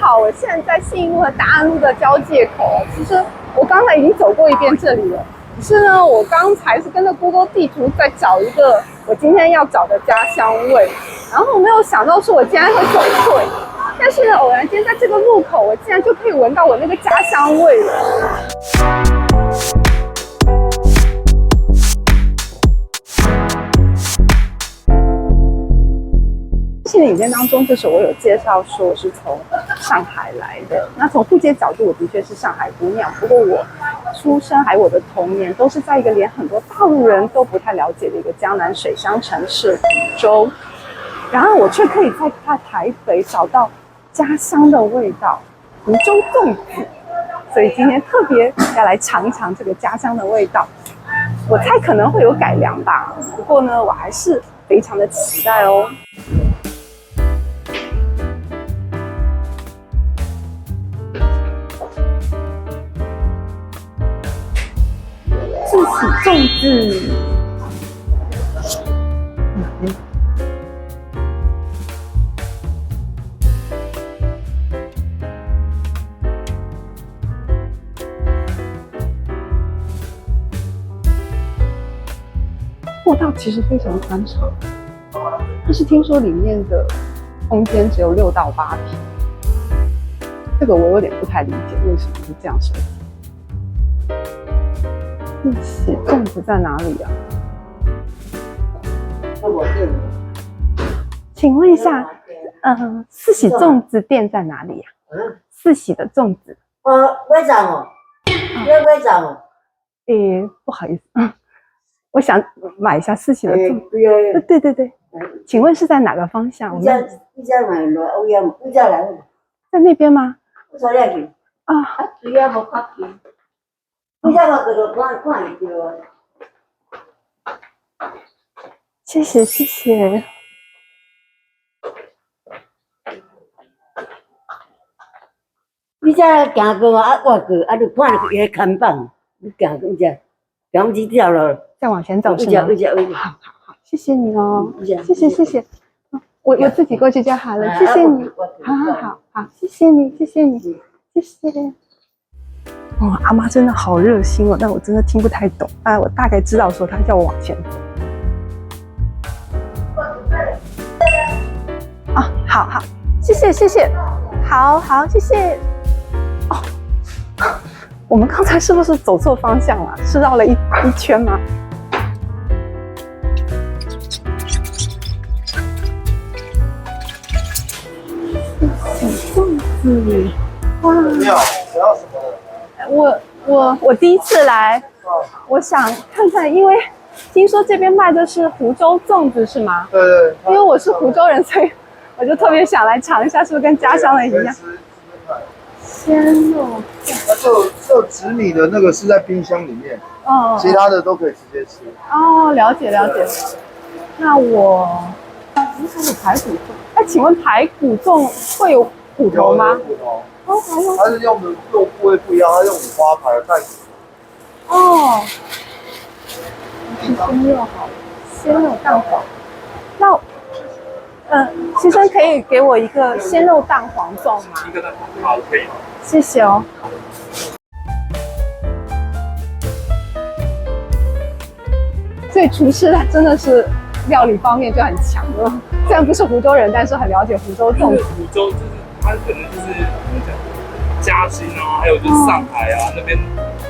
好，我现在在信义路和大安路的交界口。其实我刚才已经走过一遍这里了，只是呢，我刚才是跟着 Google 地图在找一个我今天要找的家乡味，然后我没有想到说我竟然会走对，但是呢，偶然间在这个路口，我竟然就可以闻到我那个家乡味了。这影片当中，就是我有介绍说我是从上海来的。那从户籍角度，我的确是上海姑娘。不过我出生还有我的童年，都是在一个连很多大陆人都不太了解的一个江南水乡城市湖州。然而我却可以在台北找到家乡的味道，湖州粽子。所以今天特别要来尝一尝这个家乡的味道。我猜可能会有改良吧，不过呢，我还是非常的期待哦。自喜粽子，货道其实非常宽敞，但是听说里面的空间只有6到8平，这个我有点不太理解为什么是这样设计。自喜粽子在哪里啊？请问一下，四喜粽子店在哪里呀？四喜的粽子。买账哦，要买账哦。不好意思，我想买一下四喜的粽子。对，请问是在哪个方向？你家买了，你家来了？在那边吗？我说两句。啊，主要无靠近。你家个就看一条。谢谢。你家行过啊，我过啊，就看到伊个看板，你行过只，行几条了？再往前走是吗？好，谢谢你哦，谢谢。我自己过去就好了，谢谢你。好，谢谢你。哦，阿妈真的好热心哦，但我真的听不太懂。我大概知道说她叫我往前走。啊，好，谢谢。好，谢谢。哦，我们刚才是不是走错方向了？是绕了一圈吗？粽子，哇！你好，想要什么？我第一次来，我想看看，因为听说这边卖的是湖州粽子，是吗？对。因为我是湖州人，所以我就特别想来尝一下，是不是跟家乡的一样？鲜肉。那这紫米的那个是在冰箱里面，其他的都可以直接吃。哦，了解。那我还有排骨粽，请问排骨粽会有骨头吗？有骨头。哦，还有。它是用的肉部位不一样，它用五花排带骨。哦。鲜肉好，鲜肉蛋黄。那先生可以给我一个鲜肉蛋黄粽吗？一个蛋黄，好，可以。谢谢哦。所以厨师他真的是料理方面就很强了，虽然不是湖州人，但是很了解湖州粽子。湖州就是它可能就是怎么讲，嘉兴啊，还有就是上海啊那边，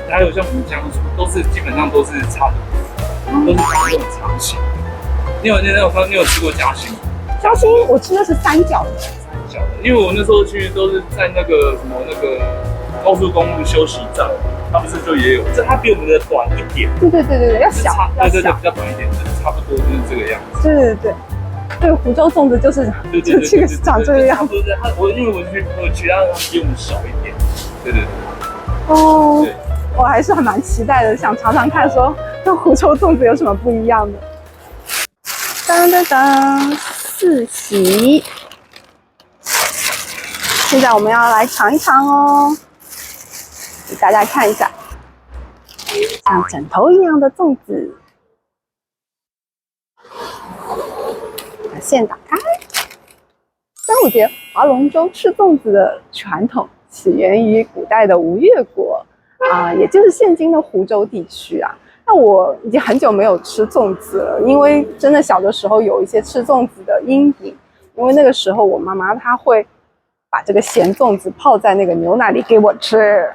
还有像湖江都是基本上都是差不多，都是这种长形。你有吃过嘉兴吗？嘉兴我吃的是三角的。因为我那时候去都是在那个什么那个高速公路休息站，它不是就也有，它比我们的短一点。对，要小，对，比较短一点，就是差不多就是这个样子。对，这个湖州粽子就是这个长这个样子。因为我其他的比我们小一点。对。哦，我还是蛮期待的，想尝尝看说跟湖州粽子有什么不一样的。当，四喜。现在我们要来尝一尝哦，给大家看一下，像枕头一样的粽子，把馅打开，端过节划龙舟、吃粽子的传统起源于古代的吴越国也就是现今的湖州地区啊。那我已经很久没有吃粽子了，因为真的小的时候有一些吃粽子的阴影，因为那个时候我妈妈她会把这个咸粽子泡在那个牛奶里给我吃，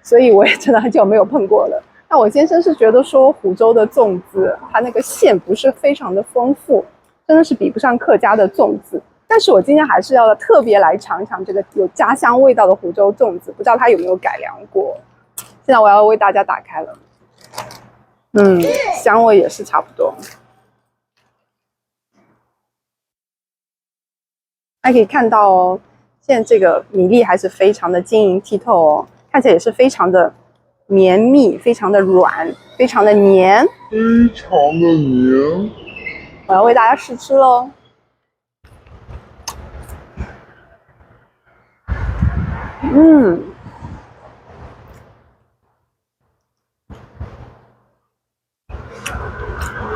所以我也真的很久没有碰过了。那我先生是觉得说湖州的粽子它那个馅不是非常的丰富，真的是比不上客家的粽子。但是我今天还是要特别来尝一尝这个有家乡味道的湖州粽子，不知道它有没有改良过。现在我要为大家打开了，香味也是差不多。还可以看到哦，现在这个米粒还是非常的晶莹剔透哦，看起来也是非常的绵密，非常的软，非常的黏，我要为大家试吃喽。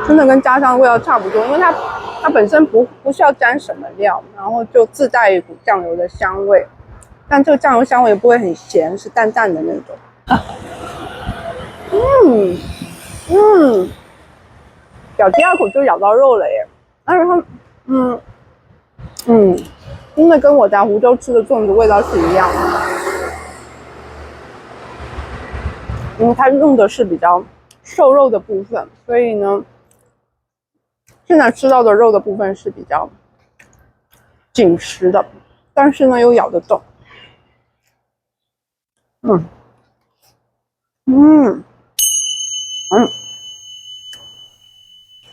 真的跟家乡味道差不多，因为它本身不需要沾什么料，然后就自带一股酱油的香味，但这个酱油香味也不会很咸，是淡淡的那种。咬第二口就咬到肉了耶，但是它，真的跟我在湖州吃的粽子味道是一样的，因为它用的是比较瘦肉的部分，所以呢，现在吃到的肉的部分是比较紧实的，但是呢又咬得动。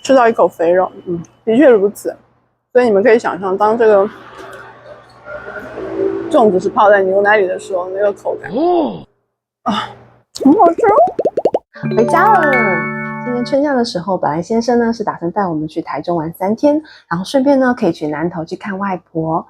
吃到一口肥肉，的确如此。所以你们可以想象，当这个粽子是泡在牛奶里的时候，那个口感，很好吃哦。回家了。今年春假的时候，本来先生呢是打算带我们去台中玩3天，然后顺便呢可以去南投去看外婆。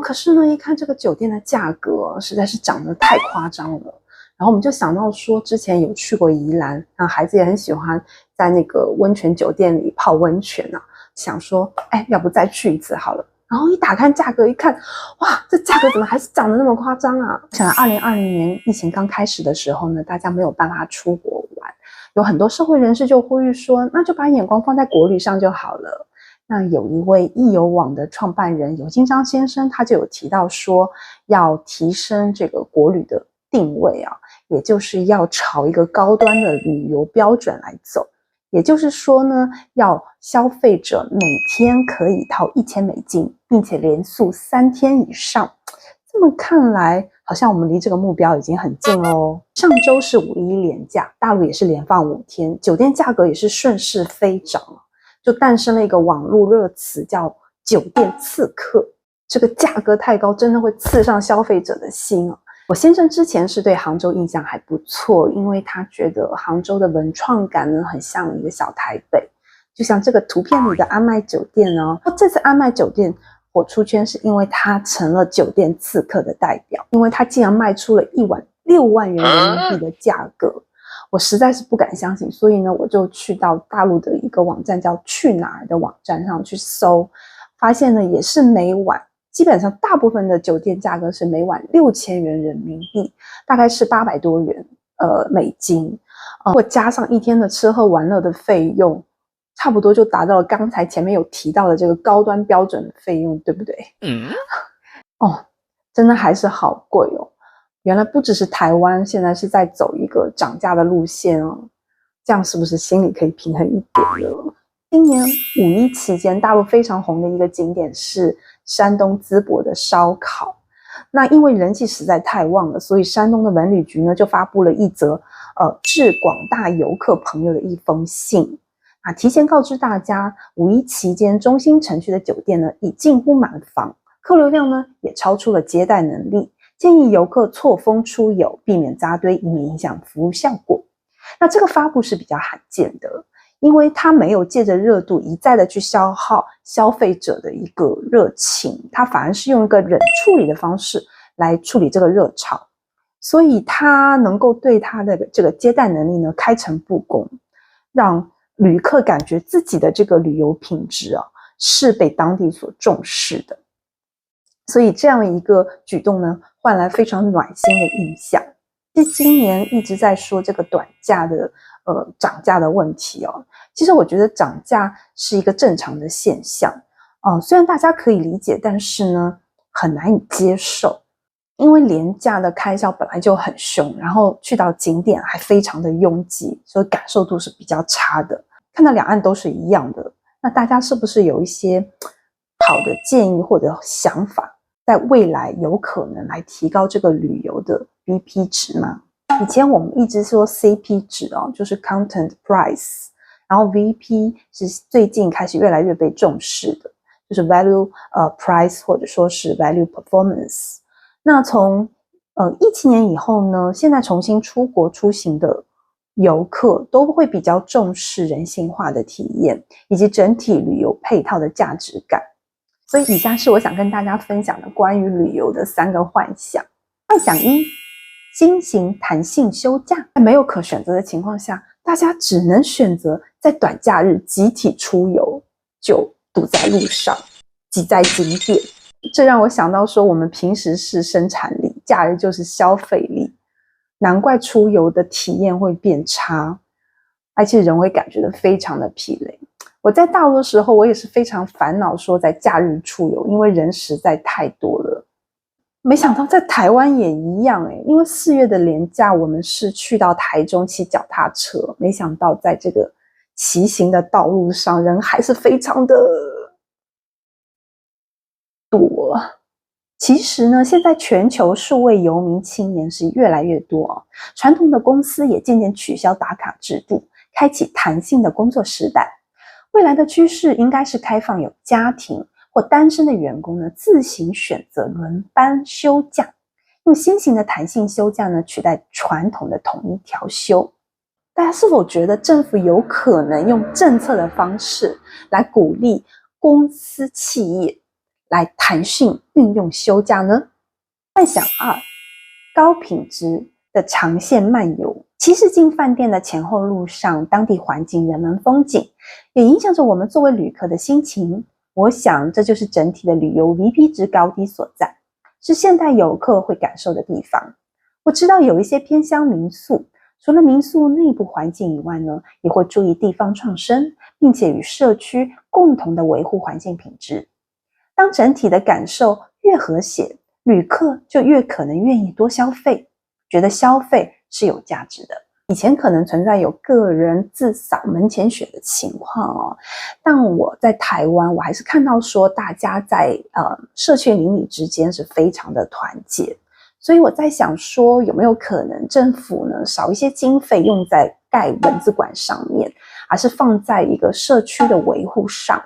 可是呢，一看这个酒店的价格实在是涨得太夸张了。然后我们就想到说，之前有去过宜兰，那孩子也很喜欢在那个温泉酒店里泡温泉啊，想说，要不再去一次好了。然后一打开价格一看，哇，这价格怎么还是涨得那么夸张啊？想2020年疫情刚开始的时候呢，大家没有办法出国玩，有很多社会人士就呼吁说，那就把眼光放在国旅上就好了。那有一位易游网的创办人尤金章先生，他就有提到说，要提升这个国旅的定位啊，也就是要朝一个高端的旅游标准来走。也就是说呢，要消费者每天可以掏1000美金，并且连续3天以上。这么看来，好像我们离这个目标已经很近喽。上周是5·1连假，大陆也是连放5天，酒店价格也是顺势飞涨，就诞生了一个网络热词叫“酒店刺客”。这个价格太高，真的会刺上消费者的心啊。我先生之前是对杭州印象还不错，因为他觉得杭州的文创感呢很像一个小台北，就像这个图片里的安麦酒店哦。这次安麦酒店火出圈是因为它成了酒店刺客的代表，因为它竟然卖出了1晚6万元人民币的价格，我实在是不敢相信，所以呢我就去到大陆的一个网站叫去哪儿的网站上去搜，发现呢也是每晚基本上大部分的酒店价格是每晚6000元人民币，大概是800多元美金。如果加上1天的吃喝玩乐的费用，差不多就达到了刚才前面有提到的这个高端标准的费用，对不对？真的还是好贵哦。原来不只是台湾现在是在走一个涨价的路线哦，这样是不是心里可以平衡一点了？今年5·1期间，大陆非常红的一个景点是山东淄博的烧烤。那因为人气实在太旺了，所以山东的文旅局呢就发布了一则致广大游客朋友的一封信提前告知大家，5·1期间中心城区的酒店呢已近乎满房，客流量呢也超出了接待能力，建议游客错峰出游，避免扎堆，以免影响服务效果。那这个发布是比较罕见的，因为它没有借着热度一再的去消耗消费者的一个热情，它反而是用一个冷处理的方式来处理这个热潮，所以它能够对它的这个接待能力呢开诚布公，让旅客感觉自己的这个旅游品质是被当地所重视的。所以这样一个举动呢，换来非常暖心的印象。其实今年一直在说这个短假的涨价的问题哦。其实我觉得涨价是一个正常的现象虽然大家可以理解，但是呢很难以接受，因为廉价的开销本来就很凶，然后去到景点还非常的拥挤，所以感受度是比较差的。看到两岸都是一样的，那大家是不是有一些好的建议或者想法，在未来有可能来提高这个旅游的 BP 值吗？以前我们一直说 CP 值就是 Content Price， 然后 VP 是最近开始越来越被重视的，就是 Value Price 或者说是 Value Performance。那从17年以后呢，现在重新出国出行的游客都会比较重视人性化的体验，以及整体旅游配套的价值感。所以以下是我想跟大家分享的关于旅游的3个幻想。幻想1，新型弹性休假。在没有可选择的情况下，大家只能选择在短假日集体出游，就堵在路上，挤在景点。这让我想到说，我们平时是生产力，假日就是消费力，难怪出游的体验会变差，而且人会感觉到非常的疲累。我在大陆的时候，我也是非常烦恼说在假日出游，因为人实在太多了。没想到在台湾也一样因为4月的连假，我们是去到台中骑脚踏车，没想到在这个骑行的道路上，人还是非常的多。其实呢，现在全球数位游民青年是越来越多传统的公司也渐渐取消打卡制度，开启弹性的工作时代。未来的趋势应该是开放有家庭或单身的员工呢自行选择轮班休假，用新型的弹性休假呢取代传统的统一调休。大家是否觉得政府有可能用政策的方式来鼓励公司企业来弹性运用休假呢？幻想2，高品质的长线漫游。其实进饭店的前后路上，当地环境、人文风景，也影响着我们作为旅客的心情。我想这就是整体的旅游 VP 值高低所在，是现代游客会感受的地方。我知道有一些偏乡民宿，除了民宿内部环境以外呢，也会注意地方创生，并且与社区共同的维护环境品质。当整体的感受越和谐，旅客就越可能愿意多消费，觉得消费是有价值的。以前可能存在有个人自扫门前雪的情况但我在台湾，我还是看到说大家在社区邻里之间是非常的团结。所以我在想说，有没有可能政府呢少一些经费用在盖文字馆上面，而是放在一个社区的维护上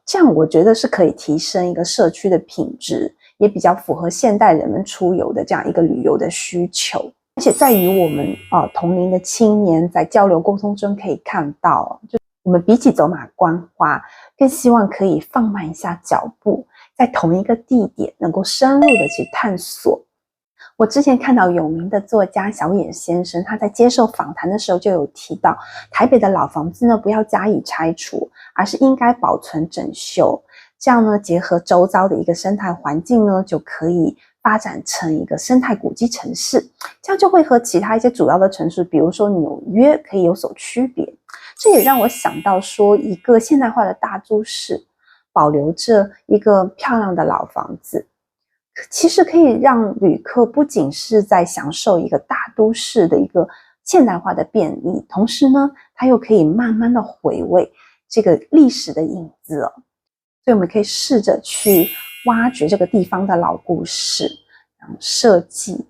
这样我觉得是可以提升一个社区的品质，也比较符合现代人们出游的这样一个旅游的需求。而且在于我们同龄的青年在交流沟通中可以看到，就我们比起走马观花，更希望可以放慢一下脚步，在同一个地点能够深入的去探索。我之前看到有名的作家小野先生，他在接受访谈的时候就有提到，台北的老房子呢不要加以拆除，而是应该保存整修，这样呢结合周遭的一个生态环境呢，就可以发展成一个生态古迹城市，这样就会和其他一些主要的城市，比如说纽约可以有所区别。这也让我想到说，一个现代化的大都市保留着一个漂亮的老房子，其实可以让旅客不仅是在享受一个大都市的一个现代化的便利，同时呢他又可以慢慢的回味这个历史的影子所以我们可以试着去挖掘这个地方的老故事，然后设计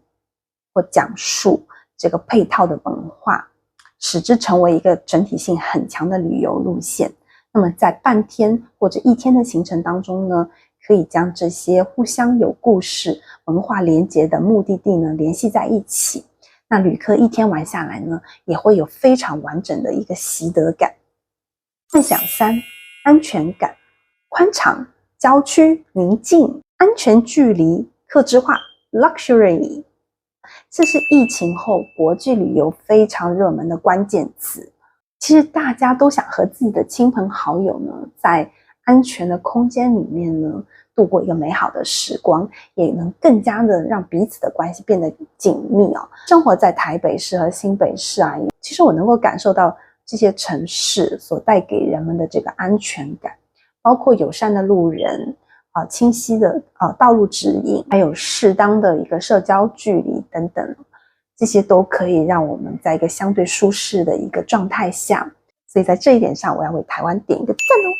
或讲述这个配套的文化，使之成为一个整体性很强的旅游路线。那么在半天或者1天的行程当中呢，可以将这些互相有故事、文化连结的目的地呢联系在一起。那旅客1天玩下来呢，也会有非常完整的一个习得感。幻想3，安全感。宽敞、郊区、宁静、安全距离、客制化 luxury， 这是疫情后国际旅游非常热门的关键词。其实大家都想和自己的亲朋好友呢，在安全的空间里面呢，度过一个美好的时光，也能更加的让彼此的关系变得紧密哦。生活在台北市和新北市啊，其实我能够感受到这些城市所带给人们的这个安全感，包括友善的路人清晰的道路指引，还有适当的一个社交距离等等，这些都可以让我们在一个相对舒适的一个状态下。所以在这一点上，我要为台湾点一个赞哦。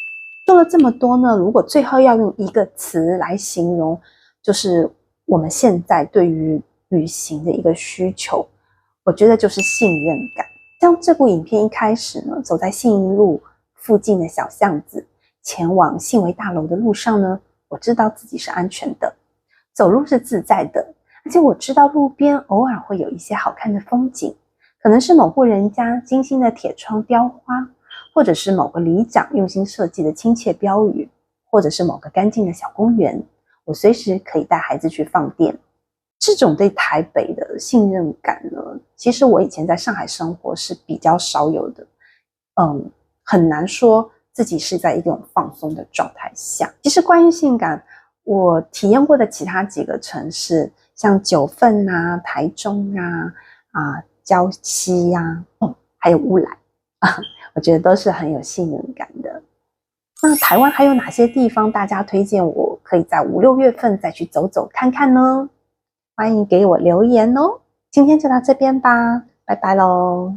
说了这么多呢，如果最后要用一个词来形容，就是我们现在对于旅行的一个需求，我觉得就是信任感。像这部影片一开始呢，走在信义路附近的小巷子，前往信维大楼的路上呢，我知道自己是安全的，走路是自在的，而且我知道路边偶尔会有一些好看的风景，可能是某户人家精心的铁窗雕花，或者是某个里长用心设计的亲切标语，或者是某个干净的小公园，我随时可以带孩子去放电。这种对台北的信任感呢，其实我以前在上海生活是比较少有的，很难说自己是在一种放松的状态下。其实关于信任感，我体验过的其他几个城市，像九份啊、台中啊、礁溪啊，还有乌来我觉得都是很有信任感的。那台湾还有哪些地方大家推荐我可以在5、6月份再去走走看看呢？欢迎给我留言哦。今天就到这边吧，拜拜喽。